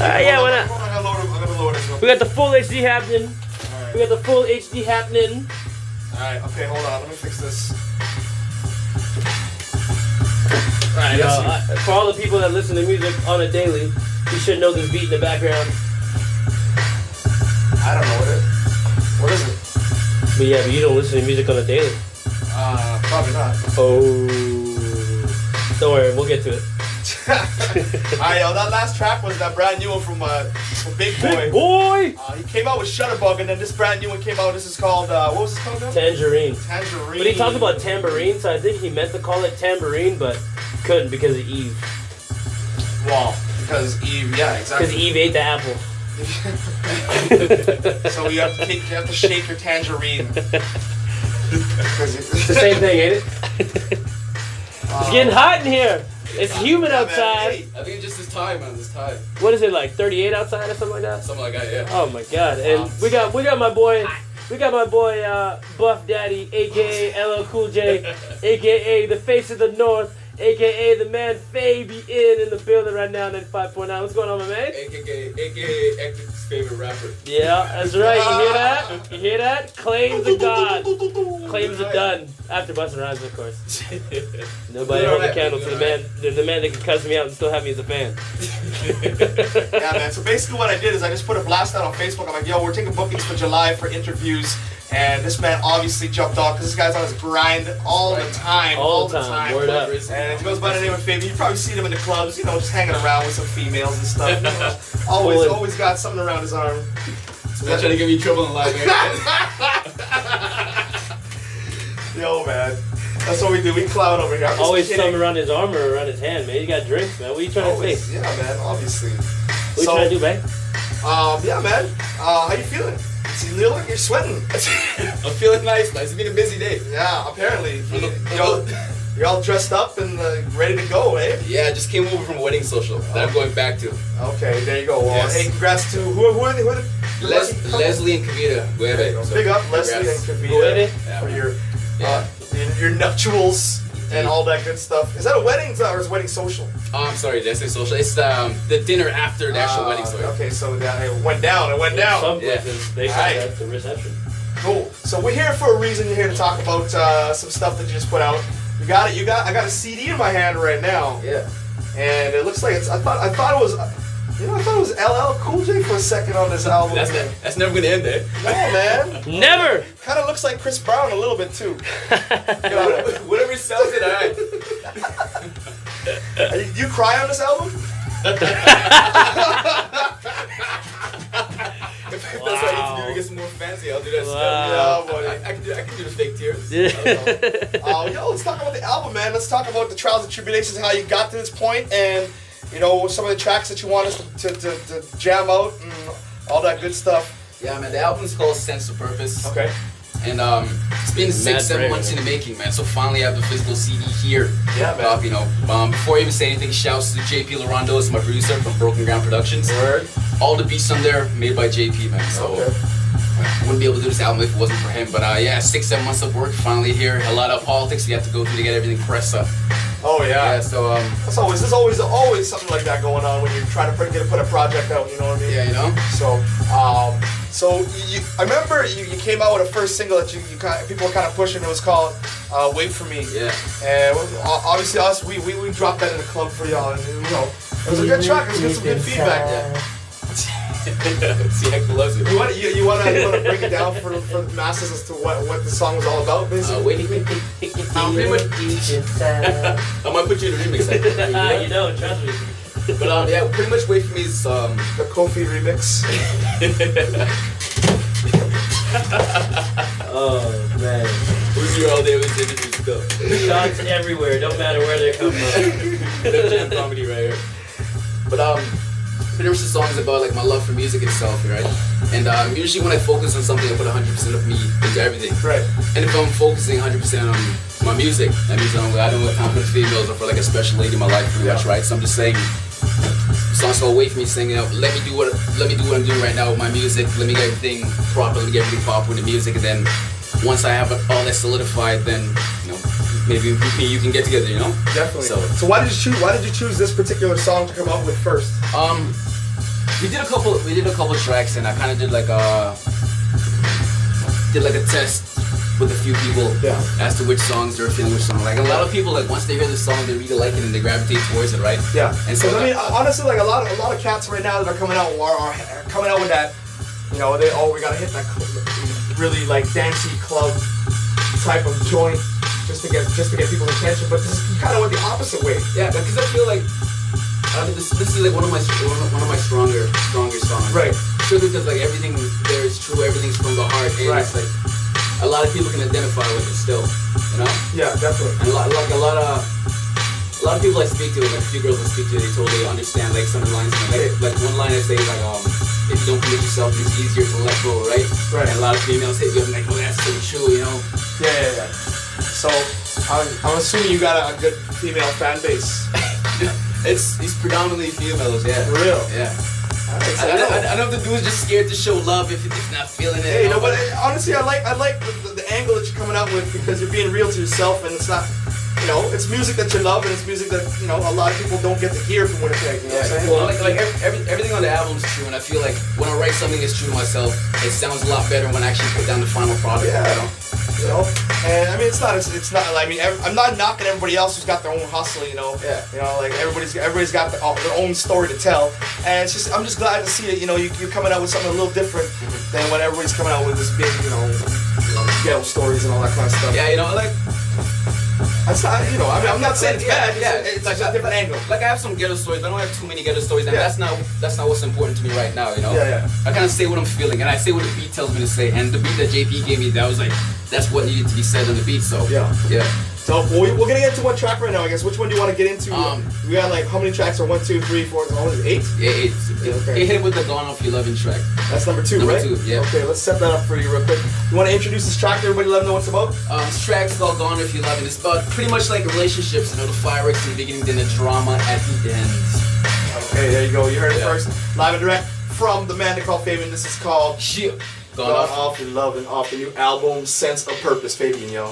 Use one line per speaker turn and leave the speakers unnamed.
Yeah, why not?
I'm gonna lower this.
We got the full HD happening.
Alright.
We got the full HD happening.
Alright, okay, hold on. Let me fix this.
Alright,
Yes,
for all the people that listen to music on a daily, you should know this beat in the background.
I don't know what is it.
But yeah, but you don't listen to music on a daily.
Probably not.
Oh. Don't worry, we'll get to it.
Alright, yo, that last track was that brand new one from Big Boy.
Big Boy!
He came out with Shutterbug, and then this brand new one came out. This is called, what was it called now?
Tangerine.
Tangerine.
But he talked about tambourine, so I think he meant to call it tambourine, but couldn't because of Eve.
Well, because Eve, yeah, exactly.
Because Eve ate the apple.
So you have to shake your tangerine.
It's the same thing, ain't it? It's getting hot in here. It's humid outside.
I think it's just this time, man. This time.
What is it, like 38 outside or something like that?
Something like that, yeah.
Oh my god. And we got my boy Buff Daddy, aka LL Cool J, aka the face of the North, aka the man Fabian in the building right now, 95.9. What's going on, my man?
AKA Hector's favorite rapper.
Yeah, that's right. You hear that? You hear that? Claims of God. Claims are done. After busting rhymes, of course. Nobody hold a candle to the man that can cuss me out and still have me as a fan.
Yeah, man. So basically what I did is I just put a blast out on Facebook. I'm like, yo, we're taking bookings for July for interviews. And this man obviously jumped off because this guy's on his grind all the time.
All the time. Word up.
And he goes by the name of Fabian. You probably seen him in the clubs, you know, just hanging around with some females and stuff. You know, always got something around his arm.
So not trying to give me trouble in life, man.
Yo, man. That's what we do. We clown over here.
Always something around his arm or around his hand, man. You got drinks, man. What are you trying to say?
Yeah, man. Obviously.
What are you trying to do, man?
Yeah, man. How you feeling? You look like you're sweating.
I'm feeling nice, man. It's been a busy day.
Yeah, apparently. You're all dressed up and ready to go, eh?
Yeah, I just came over from a wedding social that I'm going back to.
Okay, there you go. Well,
Yes.
hey, congrats to who are they?
Leslie and Kavita.
So big up, Leslie and Kavita for your nuptials and all that good stuff. Is that a wedding or is it wedding social?
Oh, I'm sorry, did I say social? It's the dinner after the actual wedding. Sorry.
Okay, so it went down. It went down.
Some places, they call that the reception.
Cool. So we're here for a reason. You're here to talk about some stuff that you just put out. I got a CD in my hand right now.
Yeah.
And it looks like it's. I thought it was. I thought it was LL Cool J for a second on this album.
That's never gonna end, eh?
No, man.
Never.
Kind of looks like Chris Brown a little bit too.
Whatever sells it, alright.
Do you cry on this album?
If that's what I need to do to get some more fancy, I'll do that.
Wow.
Yeah, buddy.
I can do the fake tears.
Yo, let's talk about the album, man. Let's talk about the trials and tribulations, how you got to this point, and some of the tracks that you want us to jam out and all that good stuff.
Yeah, man. The album's called Sense of Purpose.
Okay.
And it's been 6-7 months in the making, man. So finally, I have the physical CD here.
Yeah, man.
Before I even say anything, shouts to JP Larondo, my producer from Broken Ground Productions.
Word.
All the beats on there made by JP, man. So I wouldn't be able to do this album if it wasn't for him. But 6-7 months of work finally here. A lot of politics we have to go through to get everything pressed up.
Oh yeah.
So
there's always something like that going on when you're trying to put a project out. You know what I mean?
Yeah, you know.
So I remember you came out with a first single that people were kind of pushing. It was called "Wait for Me."
Yeah.
And obviously us, we dropped that in the club for y'all, and it was a good track. It was some good feedback.
Yeah. See, Hector loves it.
You want to break it down for the masses as to what the song was all about, basically?
Pretty much. I might put you in a remix.
You know, trust me.
But pretty much Wait for Me is
the Kofi remix.
Oh man.
Who's here all day with interviews go?
Shots everywhere, don't matter where they come from.
That's jam comedy right here. But pretty much the song is about like my love for music itself, right? And usually when I focus on something, I put 100% of me into everything.
Right.
And if I'm focusing 100% on my music, that means I don't have time for the females or for like a special lady in my life pretty much, right? So I'm just saying, the song's called Wait for Me, saying, let me do what I'm doing right now with my music. Let me get everything proper, let me get everything proper with the music, and then once I have all that solidified, then maybe you can get together,
Definitely. So why did you choose this particular song to come out with first?
We did a couple tracks, and I kind of did like a test with a few people as to which songs they're feeling which song. Like a lot of people, like once they hear the song, they really like it and they gravitate towards it, right?
Yeah.
And so
I mean, honestly, like a lot of cats right now that are coming out are coming out with that. You know, we gotta hit that really like dancey club type of joint just to get people's attention. But this is kind of went the opposite way.
Yeah, because I feel like this is like one of my stronger songs.
Right.
Strictly because like everything there is true, everything's from the heart, and it's like a lot of people can identify with it still, you know?
Yeah, definitely.
And a lot of people I speak to, like a few girls I speak to, they totally understand like some of the lines. Like one line I say is like, if you don't commit yourself, it's easier to let go, right?
Right.
And a lot of females hit you up like, oh, that's so true, you know?
Yeah. So I'm assuming you got a good female fan base.
It's predominantly females, yeah.
For real?
Yeah. I know if the dude's just scared to show love if he's not feeling it.
Hey, but honestly, I like the angle that you're coming out with because you're being real to yourself, and it's not, you know, it's music that you love, and it's music that, you know, a lot of people don't get to hear from Winnipeg. You know what I'm saying?
Well, like everything on the album is true, and I feel like when I write something that's true to myself, it sounds a lot better when I actually put down the final product.
Yeah.
You know?
And I mean, it's not. I mean, I'm not knocking everybody else who's got their own hustle. You know.
Yeah.
You know, like everybody's got their own story to tell, and it's just I'm just glad to see it. You know, you're coming out with something a little different than what everybody's coming out with this big, you know, ghetto stories and all that kind of stuff.
Yeah, you know, like.
That's not, you know, I mean, I'm not saying it's bad. It's like a different angle.
Like I have some ghetto stories, but I don't have too many ghetto stories, and that's not what's important to me right now. You know.
Yeah.
I kind of say what I'm feeling, and I say what the beat tells me to say, and the beat that JP gave me, that was like. That's what needed to be said on the beat, so yeah.
So we're gonna get into one track right now, I guess. Which one do you want to get into? We got like how many tracks are 1, 2, 3, 4, all is 8?
Yeah, 8.
Okay.
Hit it with the Gone Off Your Loving track.
That's number 2, right?
Number 2, yeah.
Okay, let's set that up for you real quick. You want to introduce this track to everybody, let them know what it's about?
This track's called Gone Off Your Loving. It's about pretty much like relationships, you know, the fireworks in the beginning, then the drama at the end.
Okay, there you go. You heard it first. Live and direct from the man they call Fabian. This is called Gone Off Your Loving, off the new album Sense of Purpose, Fabian, yo.